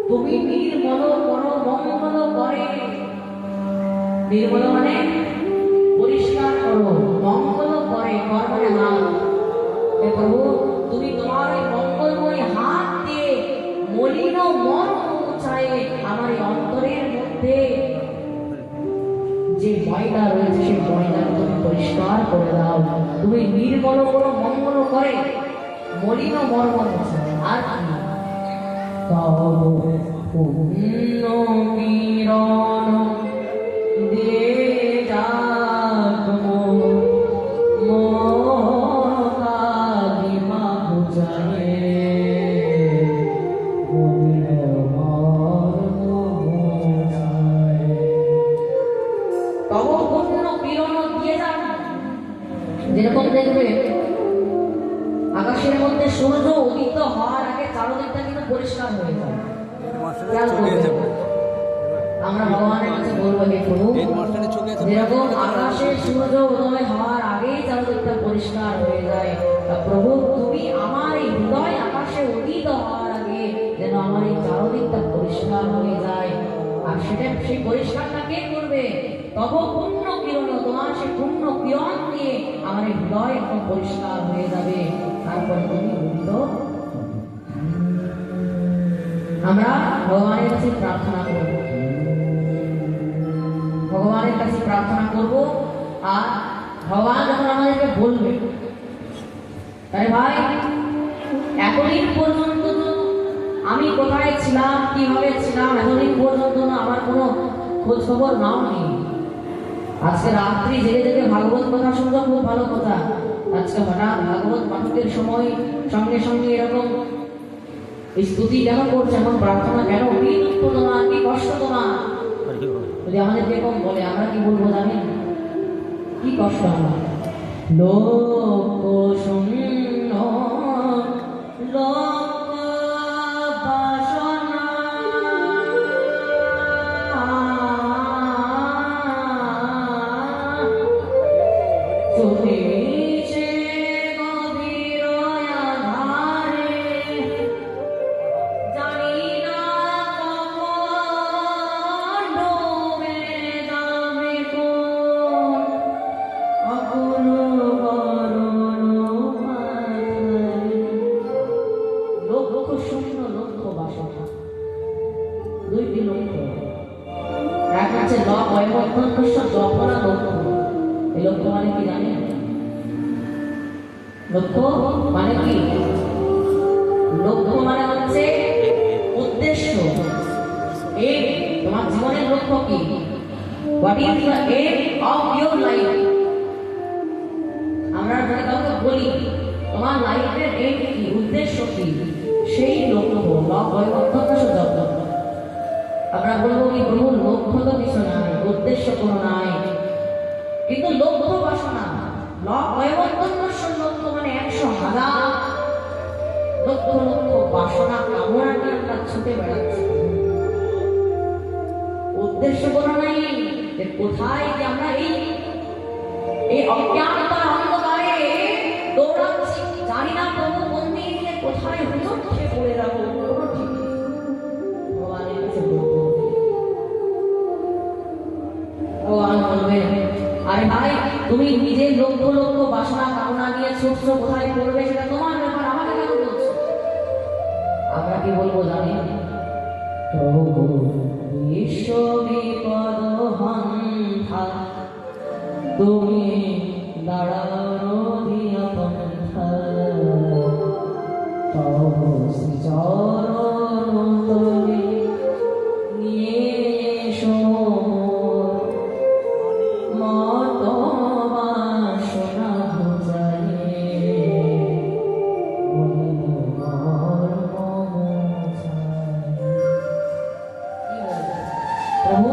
তুমি নির্মল করো মঙ্গল করে। নির্মল মানে পরিষ্কার করো, মঙ্গল করে, কর মানে হাত। প্রভু তুমি তোমার এই মঙ্গলময় হাত দিয়ে মলিন মন মুছায়ে আমার এই অন্তরের মধ্যে যে ময়লা রয়েছে সেই ময়লা তুমি পরিষ্কার করে দাও। তুমি নির্মল করো মঙ্গল করে, মলিন মর্ম মুছায়। আর কি তব পুণ্য কিরণ দিয়ে যাক কালিমা বুঝায়ে মলিন মর্ম মুছায়। তব পুণ্য কিরণ দিয়ে যাক। যেরকম দেখবে আকাশের মধ্যে সূর্য উদিত হওয়ার আগে চারদিকটা কিন্তু পরিষ্কার হয়ে যায়। আমরা ভগবানের কাছে বলবো হে প্রভু, যেরকম আকাশে সূর্য উদয় হওয়ার আগেই চারদিকটা পরিষ্কার হয়ে যায়, প্রভু তুমি আমার এই হৃদয় আকাশে উদিত হওয়ার আগে যেন আমার এই চারদিকটা পরিষ্কার হয়ে যায়। আর সেটা সেই পরিষ্কারটা কে করবে? তব পুণ্য কিরণ, তোমার সেই পুণ্য কিরণ দিয়ে আমার এই হৃদয় একদম পরিষ্কার হয়ে যাবে। তারপরে তুমি উদিত। আমরা ভগবানের কাছে প্রার্থনা করব, ভগবানের কাছে প্রার্থনা করব। আর ভগবান যখন আমাদেরকে বলবে, আরে ভাই এতদিন পর্যন্ত তো আমি কোথায় ছিলাম, কিভাবে ছিলাম, এতদিন পর্যন্ত না আমার কোনো খোঁজ খবর নাও নেই। আজকে রাত্রি জেগে জেগে ভাগবত কথা শুনবো, খুব ভালো কথা। আজকে হঠাৎ ভাগবত পাঠকের সময় সঙ্গে সঙ্গে এরকম স্তুতি কেন করছে, এমন প্রার্থনা কেন, কি দুঃখ তোমার, কি কষ্ট তোমার? যদি আমাদের যেরকম বলে আমরা কি বলবো জানেন? কি কষ্ট আমার, লোক শূন্য লোক বাসনা চলেছে গভীর আধারে, জানি না কখন ডুবে যাবে কোন অকুল গরল মাথায়। লক্ষ শূন্য লক্ষ বাসনা, দুইটি লক্ষ্য। এক আছে জপনা লক্ষ্য। এই লক্ষ্য মানে কি জানেন? লক্ষ্য মানে কি? লক্ষ্য মানে হচ্ছে উদ্দেশ্য। এম, তোমার জীবনের লক্ষ্য কি? What is the aim of your life? আমরা যদি কাউকে বলি তোমার লাইফের এম কি, উদ্দেশ্য কি, সেই লক্ষ্য আমরা বলবো কি প্রভু লক্ষ্য তো কিছু নাই, উদ্দেশ্য কোনো নাই, কিন্তু লক্ষ্য বাসনা লক্ষ্য মানে 100,000 লক্ষ লক্ষ বাসনা কামনা নিয়ে আমরা ছুটে বেড়াচ্ছি। উদ্দেশ্য কোনো নাই যে কোথায় যে আমরা এই অজ্ঞানতার অন্ধকারে দৌড়াচ্ছি, জানি না প্রভু কোন দিকে কোথায় হুমড়ে পড়ে যাবো, কোনো ঠিক নেই। ভগবানের কাছে বলবো, ভগবান বলবে আরে ভাই তুমি নিজের লক্ষ লক্ষ বাসনা কামনা নিয়ে ছুটছ, কোথায় পড়বে সেটা তোমার ব্যাপার, আমাকে কেন বলছো? আমরা কি বলবো জানি? প্রভু বিশ্ব বিপদ হন্থা তুমি দাঁড়ানো দিয়া পন্থা, তব শ্রীচরণ তলে নিয়ে এসো মত বাসনা বুঝায়ে মলিন মর্ম মুছায়ে। প্রভু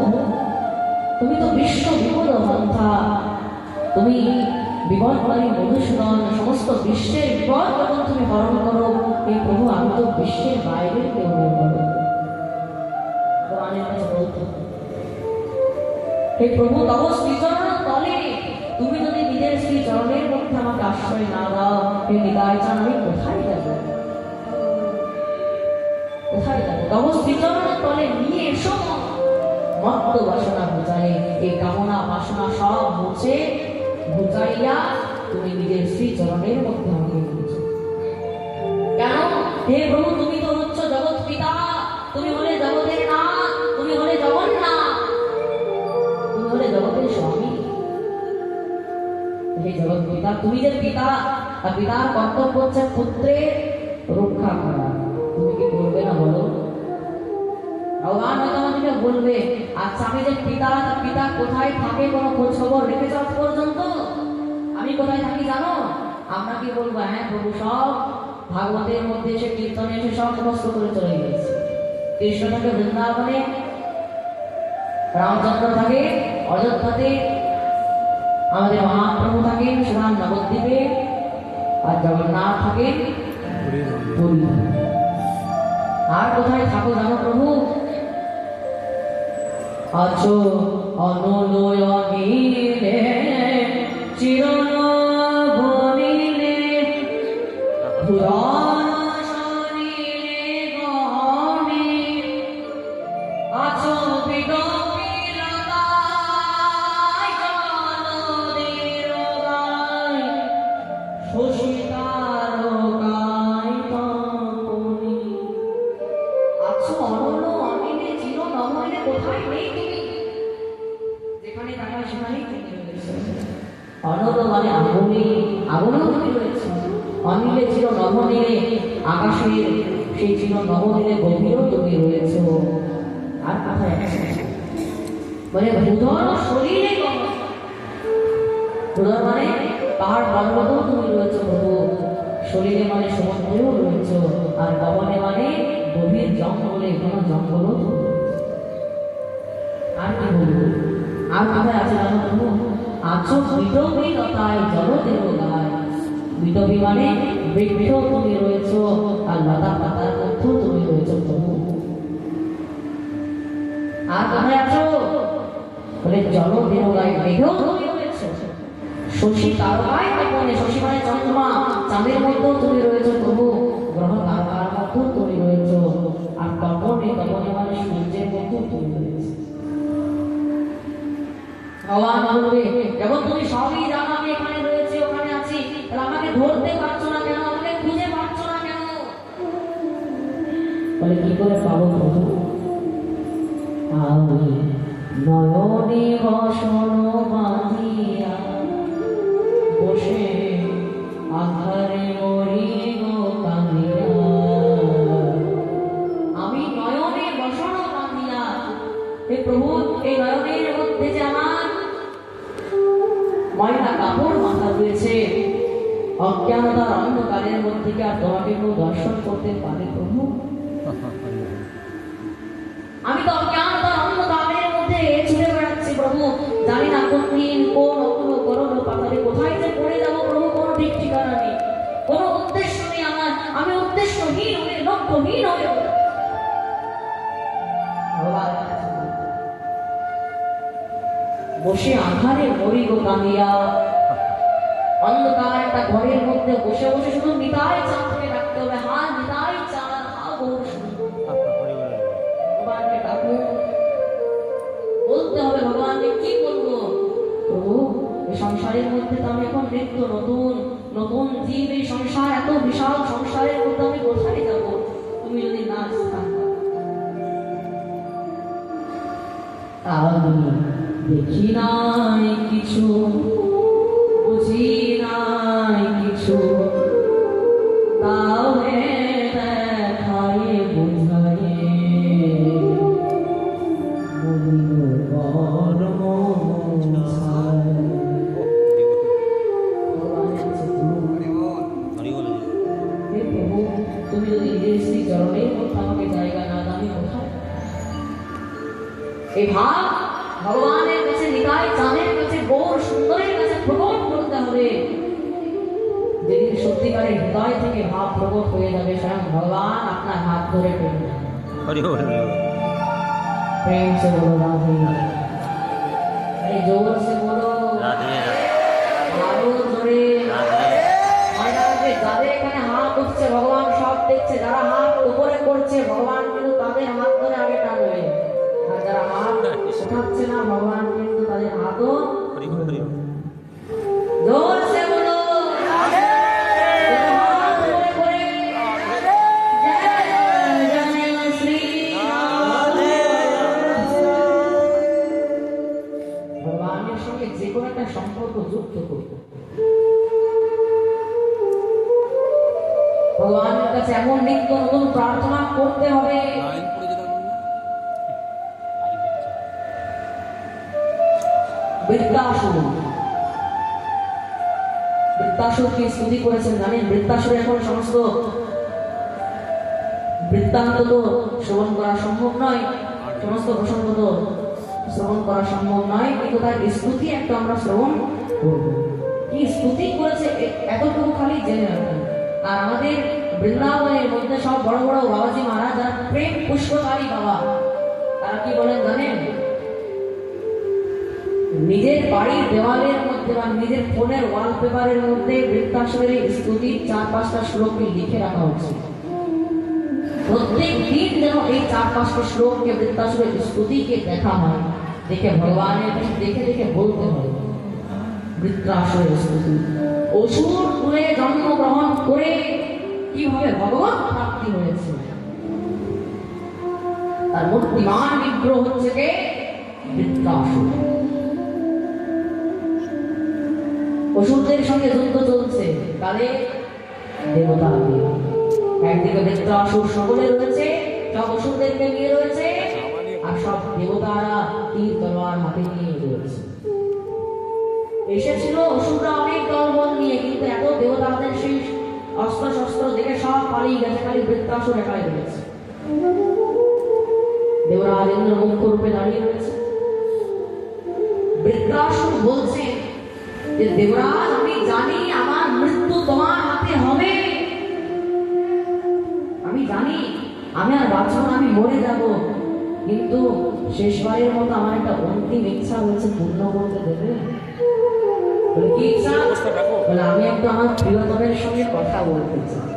তুমি তো বিশ্ব বিপদ হন্থা, তুমি বিপদকারী মধুসূদন, সমস্ত বিশ্বের বিপদ যখন তুমি হরণ করো, এই প্রভু আমি তো বিশ্বের বাইরে কেউ নেই বলো। ভগবানের কাছে বলতে হে প্রভু তব শ্রীচরণ তলে তুমি যদি নিজের শ্রী চরণের মধ্যে আমাকে আশ্রয় না দাও, হে নিতাই চাঁদ, আমি কোথায় যাব? কোথায় যাব? তব শ্রীচরণ তলে নিয়ে এসো মত্ত বাসনা বুঝাই, এই কামনা বাসনা সব মুছে বুঝাইয়া তুমি নিজের শ্রী চরণের মধ্যে আমাকে নিয়েছ। কেন? হে প্রভু, তুমি তো হচ্ছ জগৎ পিতা, তুমি হলে জগতের নাথ, তুমি হলে জগন্নাথ, তুমি হলে জগতের স্বামী। হে জগৎ পিতা, তুমি যে পিতা, আর পিতার কর্তব্য হচ্ছে পুত্রের রক্ষা করা। তুমি কি করবে না বলো? ভগবান হয়তো আমাদেরকে বলবে, আচ্ছা আমি যে পিতা, পিতা কোথায় থাকে কোনো খোঁজ খবর রেখেছ আজ পর্যন্ত? আমি কোথায় থাকি জানো? আমরা কি বলবো, হ্যাঁ প্রভু সব ভাগবতের মধ্যে এসে কীর্তনে এসে সব সমস্ত করে চলে গেছে। কৃষ্ণ থাকে বৃন্দাবনে, রামচন্দ্র থাকে অযোধ্যাতে, আমাদের মহাপ্রভু থাকেন সুরাম নবদ্বীপে, আর জগন্নাথ থাকেন পুরী। আর কোথায় থাকো জানো প্রভু? আছো অনলয়নীলে চিরনবনীলে পুরাণ শরীরে গহনে, আছো বিদপিলতায় জলদের গায়, শশীতারকায় তপনি। আছো অনন্য অনিলে চির নবনীলে, কোথায় নেই তুমি? যেখানে তাকায় সেখানেই তুমি রয়েছো। অনন্ত মানে আগুনে, আগুনেও তুমি রয়েছো। অনিলে চির নবনীলে, আকাশের সেই চির নবনীলে গভীরেও তুমি রয়েছো। আর কোথায় আছো? বলে ভূধর শরীরে গমন। ভূধর মানে পাহাড় পর্বতেও তুমি রয়েছো প্রভু, শরীরে মানে সমুদ্রেও রয়েছো, আর গমনে মানে গভীর জঙ্গলে, কোনো জঙ্গলও তুমি রয়েছো। আর কি বলবো? আর কোথায় আছে জানো প্রভু? আছো বিটবিলতায় জলদের গায়। বিটবি মানে বৃক্ষেও তুমি রয়েছো, আর লতা পাতার মধ্যেও তুমি রয়েছো প্রভু। আর কোথায় আছো? বলে জলদের গায়ে, মেঘেও তুমি রয়েছো। শশী তারকায় তপনে, শশী মানে চন্দ্রমা, চাঁদের মধ্যেও তুমি রয়েছো প্রভু, গ্রহ তারকার মধ্যেও তুমি রয়েছো, আর তপনে, তপনে মানে সূর্যের মধ্যেও তুমি রয়েছো। ভগবান বলবে, যখন তুমি সবই জানো আমি এখানে রয়েছি, ওখানে আছি, তাহলে আমাকে ধরতে পারছো না কেন? আমাকে খুঁজে পাচ্ছ না কেন? বলে কি করে পাবো প্রভু? আমি নয়নে বসন বাঁধিয়া বসে আধারে মরি গো কাঁদিয়া। আমি নয়নে বসন বাঁধিয়া, হে প্রভু এই নয়নের মধ্যে যে আমার ময়লা কাপড় মাথা রয়েছে, অজ্ঞানতার অন্ধকারের মধ্যে কি আর তোমাকে কেউ দর্শন করতে পারে প্রভু? আমি তো অজ্ঞানতার অন্ধকারের মধ্যে ছুটে বেড়াচ্ছি প্রভু, জানি না কোন দিন কোন অকুল করণ পাতালে কোথায় যে পড়ে যাবো প্রভু, কোনো ঠিক ঠিকানা নেই, কোনো উদ্দেশ্য নেই আমার। আমি উদ্দেশ্যহীন হয়ে, লক্ষ্যহীন হয়ে বসে আধারে মরি গো কাঁদিয়া। অন্ধকার একটা ঘরের মধ্যে বসে বসে শুধু নিতাই চাঁদকে ডাকতে হবে, হা নিতাই চাঁদ, হা গৌর সুন্দর। ভগবানকে ডাকো, বলতে হবে ভগবানকে, কি করবো প্রভু? এই সংসারের মধ্যে তো আমি এখন নিত্য নতুন নতুন জীব, এই সংসার এত বিশাল সংসারের মধ্যে আমি কোথায় যাব? তুমি যদি না স্থান আমি দেখি নাই কিছু, বুঝি নাই কিছু, তাও দেখায় বুঝায় তুমি যদি নিজের শ্রী চরণের মধ্যে আমাকে জায়গা না দামি কোথায়? এই ভাব ভগবানের কাছে, নিতাই চাঁদের কাছে, গৌর সুন্দরের কাছে প্রকট করতে হবে। যেদিন সত্যিকারের হৃদয় থেকে ভাব প্রকট হয়ে যাবে, স্বয়ং ভগবান আপনার হাত ধরে ফেলবে। प्रेम से बोलो राधे, अरे जोर से बोलो राधे राधे। করছে, ভগবান সব দেখছে। যারা হাত উপরে করছে ভগবান কিন্তু তাদের হাত ধরে আগে টানবে, আর যারা হাত উঠাচ্ছে না ভগবান কিন্তু তাদের হাতও জোর সে বলো ভগবানের সঙ্গে যে কোনো একটা সম্পর্ক যুক্ত করবো। ভগবানের কাছে এমন নিত্য নতুন প্রার্থনা করতে হবে। বৃত্তাসুরকে স্তুতি করেছেন জানেন? বৃত্তাসুর এখন সমস্ত বৃত্তান্ত তো শ্রবণ করা সম্ভব নয়, সমস্ত প্রসঙ্গ তো শ্রবণ করা সম্ভব নয়, কিন্তু তার স্তুতি একটা আমরা শ্রবণ করব। কি স্তুতি করেছে এতটুকু খালি জেনে রাখবেন। আর আমাদের বৃন্দাবনের মধ্যে সব বড় বড় বাবাজি মহারাজ যারা প্রেম পুষ্পকারী বাবা, তারা কি বলেন জানেন? নিজের বাড়ির দেওয়ালের মধ্যে বা নিজের ফোনের ওয়ালপেপারের মধ্যে বৃত্তাসুরের স্তুতির 4-5টা শ্লোককে লিখে রাখা হচ্ছে। প্রত্যেক দিন যেন এই 4-5টা শ্লোককে বৃত্তাসুরের স্তুতিকে দেখা হয়, দেখে ভগবানের দেখে দেখে বলতে হয় বৃত্তাসুরের স্তুতি। অসুর কুলে জন্মগ্রহণ করে কিভাবে ভগবান প্রাপ্তি হয়েছে, তার মূর্তিমান বিগ্রহ হচ্ছে কে? বৃত্তাসুর। অসুরদের সঙ্গে যুদ্ধ চলছে, কালে দেবতা একদিকে বৃত্তাসুর সকলে রয়েছে, সব অসুরদেরকে নিয়ে রয়েছে, আর সব দেবতারা তীর তলোয়ার হাতে নিয়ে রয়েছে। এসেছিল অসুররা অনেক দলবল নিয়ে, কিন্তু এত দেবতাদের সেই অস্ত্র শস্ত্র দেখে সব পালিয়ে গেছে, খালি বৃত্তাসুর একাই রয়েছে। দেবরাজ ইন্দ্র মুখ্য রূপে দাঁড়িয়ে রয়েছে। বৃত্তাসুর বলছে যে দেবরাজ, আমি জানি আমার মৃত্যু তোমার হাতে হবে, আমি জানি আমি আর বাঁচব না, আমি মরে যাব, কিন্তু শেষবারের মতো আমার একটা অন্তিম ইচ্ছা হয়েছে, পূর্ণ করতে দেবে? বলে কি ইচ্ছা? বলে আমি একটু আমার প্রিয়তমের সঙ্গে কথা বলতে চাই।